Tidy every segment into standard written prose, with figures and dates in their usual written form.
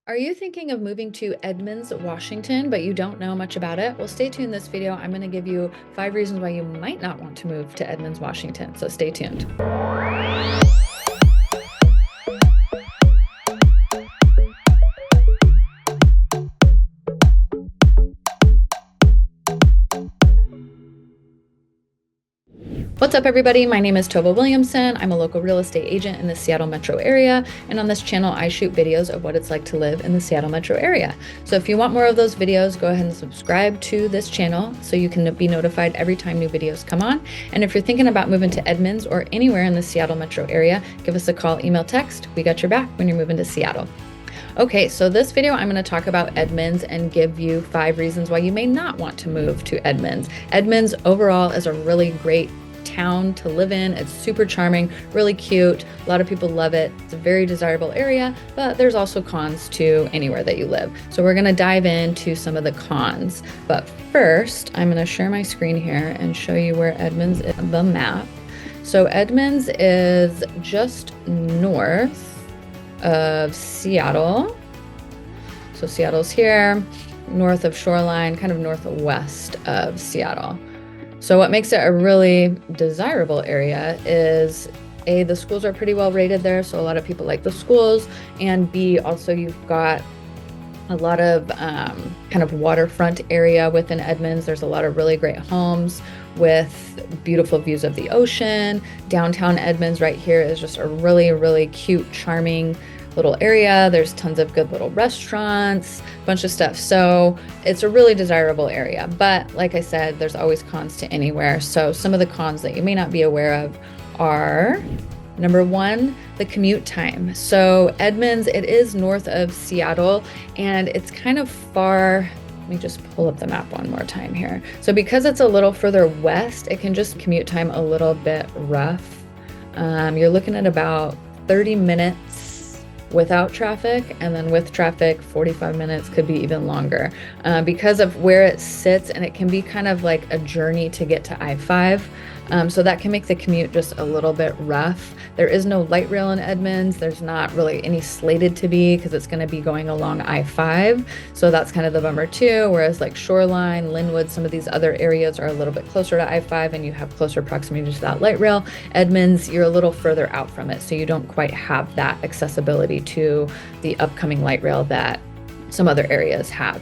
Are you thinking of moving to Edmonds, Washington, but you don't know much about it? Well, stay tuned this video. I'm going to give you 5 reasons why you might not want to move to Edmonds, Washington. So stay tuned. What's up, everybody? My name is Tova Williamson. I'm a local real estate agent in the Seattle metro area. And on this channel, I shoot videos of what it's like to live in the Seattle metro area. So if you want more of those videos, go ahead and subscribe to this channel so you can be notified every time new videos come on. And if you're thinking about moving to Edmonds or anywhere in the Seattle metro area, give us a call, email, text. We got your back when you're moving to Seattle. Okay, so this video, I'm going to talk about Edmonds and give you 5 reasons why you may not want to move to Edmonds. Edmonds overall is a really great town to live in. It's super charming, really cute. A lot of people love it. It's a very desirable area, but there's also cons to anywhere that you live. So we're going to dive into some of the cons. But first, I'm going to share my screen here and show you where Edmonds is on the map. So Edmonds is just north of Seattle. So Seattle's here, north of Shoreline, kind of northwest of Seattle. So what makes it a really desirable area is A, the schools are pretty well rated there, so a lot of people like the schools, and B, also you've got a lot of kind of waterfront area within Edmonds. There's a lot of really great homes with beautiful views of the ocean. Downtown Edmonds right here is just a really, really cute, charming little area. There's tons of good little restaurants, bunch of stuff. So it's a really desirable area. But like I said, there's always cons to anywhere. So some of the cons that you may not be aware of are, number 1, the commute time. So Edmonds, it is north of Seattle, and it's kind of far. Let me just pull up the map one more time here. So because it's a little further west, it can just commute time a little bit rough. You're looking at about 30 minutes without traffic, and then with traffic 45 minutes, could be even longer because of where it sits, and it can be kind of like a journey to get to I-5. So that can make the commute just a little bit rough. There is no light rail in Edmonds. There's not really any slated to be because it's going to be going along I-5. So that's kind of the bummer too. Whereas like Shoreline, Linwood, some of these other areas are a little bit closer to I-5 and you have closer proximity to that light rail. Edmonds, you're a little further out from it. So you don't quite have that accessibility to the upcoming light rail that some other areas have.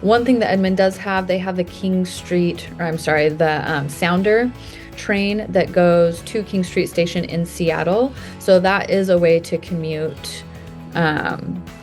One thing that Edmond does have, they have the the Sounder train that goes to King Street Station in Seattle. So that is a way to commute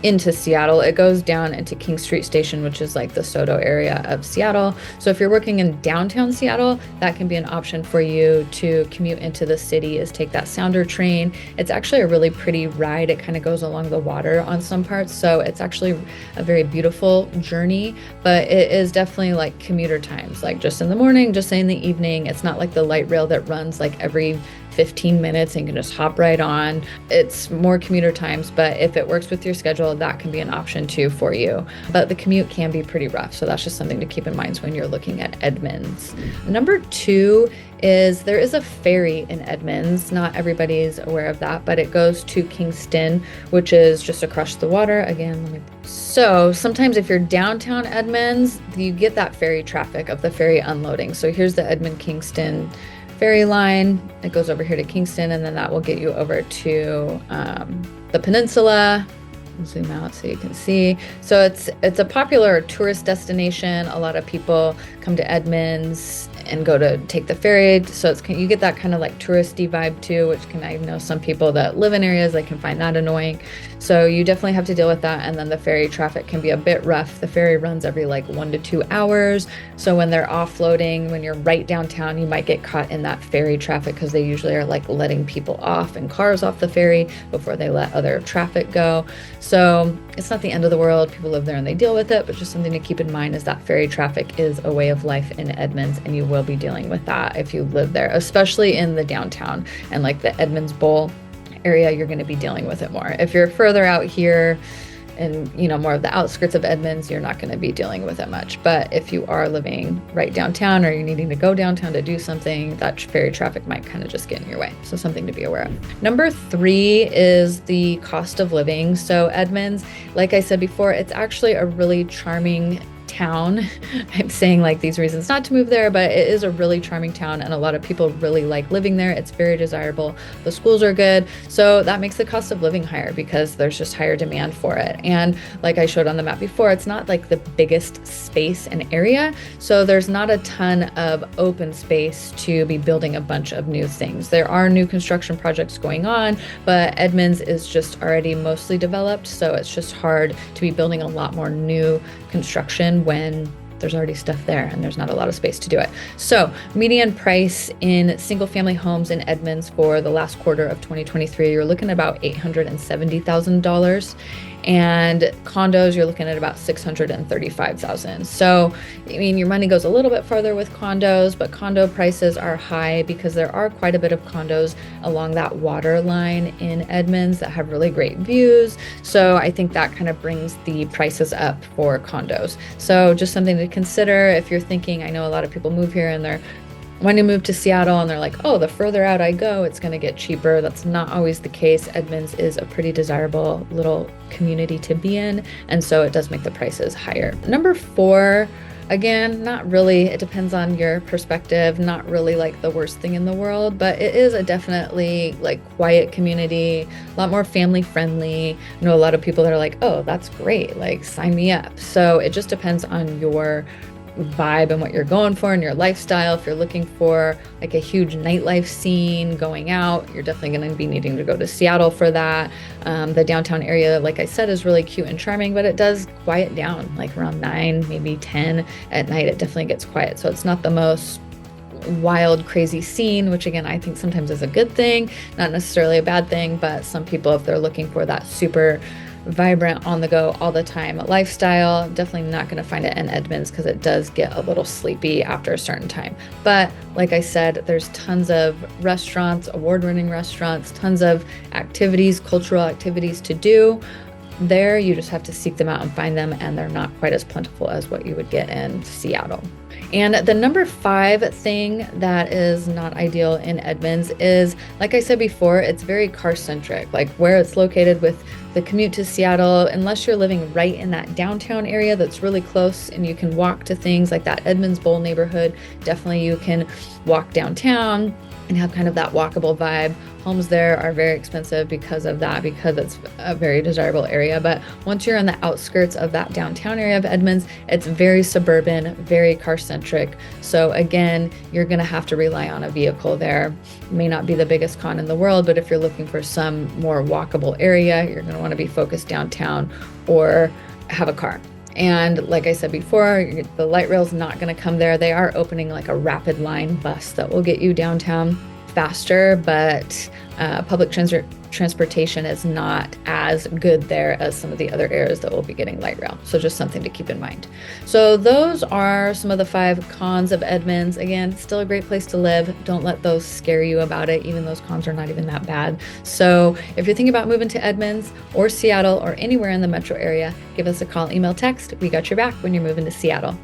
into Seattle. It goes down into King Street Station, which is like the Soto area of Seattle. So if you're working in downtown Seattle, that can be an option for you to commute into the city, is take that Sounder train. It's actually a really pretty ride. It kind of goes along the water on some parts. So it's actually a very beautiful journey, but it is definitely like commuter times, like just in the morning, just in the evening. It's not like the light rail that runs like every 15 minutes and you can just hop right on. It's more commuter times, but if it works with your schedule, that can be an option too for you. But the commute can be pretty rough. So that's just something to keep in mind when you're looking at Edmonds. Number 2 is there is a ferry in Edmonds. Not everybody's aware of that, but it goes to Kingston, which is just across the water. Again, so sometimes if you're downtown Edmonds, you get that ferry traffic of the ferry unloading. So here's the Edmond-Kingston ferry line. It goes over here to Kingston, and then that will get you over to the peninsula. Zoom out so you can see. So it's a popular tourist destination. A lot of people come to Edmonds and go to take the ferry. So you get that kind of like touristy vibe too, which I know some people that live in areas, they can find that annoying. So you definitely have to deal with that. And then the ferry traffic can be a bit rough. The ferry runs every like 1 to 2 hours. So when they're offloading, when you're right downtown, you might get caught in that ferry traffic because they usually are like letting people off and cars off the ferry before they let other traffic go. So it's not the end of the world. People live there and they deal with it, but just something to keep in mind is that ferry traffic is a way of life in Edmonds, and you will be dealing with that if you live there, especially in the downtown and like the Edmonds Bowl area. You're going to be dealing with it more. If you're further out here in, more of the outskirts of Edmonds, you're not going to be dealing with it much. But if you are living right downtown or you're needing to go downtown to do something, that ferry traffic might kind of just get in your way. So something to be aware of. Number 3 is the cost of living. So Edmonds, like I said before, it's actually a really charming town. I'm saying like these reasons not to move there, but it is a really charming town and a lot of people really like living there. It's very desirable. The schools are good. So that makes the cost of living higher because there's just higher demand for it. And like I showed on the map before, it's not like the biggest space and area. So there's not a ton of open space to be building a bunch of new things. There are new construction projects going on, but Edmonds is just already mostly developed. So it's just hard to be building a lot more new construction when there's already stuff there and there's not a lot of space to do it. So median price in single family homes in Edmonds for the last quarter of 2023, you're looking at about $870,000. And condos, you're looking at about $635,000. So, your money goes a little bit farther with condos, but condo prices are high because there are quite a bit of condos along that water line in Edmonds that have really great views. So I think that kind of brings the prices up for condos. So just something to consider if you're thinking, I know a lot of people move here and they're when you move to Seattle and they're like, oh, the further out I go, it's going to get cheaper. That's not always the case. Edmonds is a pretty desirable little community to be in. And so it does make the prices higher. Number 4, again, not really, it depends on your perspective, not really like the worst thing in the world, but it is a definitely like quiet community, a lot more family friendly. I know a lot of people that are like, oh, that's great, like sign me up. So it just depends on your vibe and what you're going for and your lifestyle. If you're looking for like a huge nightlife scene going out, you're definitely going to be needing to go to Seattle for that. The downtown area, like I said, is really cute and charming, but it does quiet down like around 9, maybe 10 at night. It definitely gets quiet. So it's not the most wild, crazy scene, which again, I think sometimes is a good thing, not necessarily a bad thing, but some people, if they're looking for that super vibrant, on the go, all the time lifestyle, definitely not going to find it in Edmonds because it does get a little sleepy after a certain time. But like I said, there's tons of restaurants, award-winning restaurants, tons of activities, cultural activities to do there. You just have to seek them out and find them, and they're not quite as plentiful as what you would get in Seattle. And the number 5 thing that is not ideal in Edmonds is, like I said before, it's very car-centric, like where it's located with the commute to Seattle. Unless you're living right in that downtown area that's really close and you can walk to things like that Edmonds Bowl neighborhood, definitely you can walk downtown and have kind of that walkable vibe. Homes there are very expensive because of that, because it's a very desirable area. But once you're on the outskirts of that downtown area of Edmonds, it's very suburban, very car-centric. So again, you're going to have to rely on a vehicle there. It may not be the biggest con in the world, but if you're looking for some more walkable area, you're going to want to be focused downtown or have a car. And like I said before, the light rail's not going to come there. They are opening like a rapid line bus that will get you downtown faster, but public transportation is not as good there as some of the other areas that will be getting light rail. So just something to keep in mind. So those are some of the 5 cons of Edmonds. Again, still a great place to live. Don't let those scare you about it. Even those cons are not even that bad. So if you're thinking about moving to Edmonds or Seattle or anywhere in the metro area, give us a call, email, text. We got your back when you're moving to Seattle.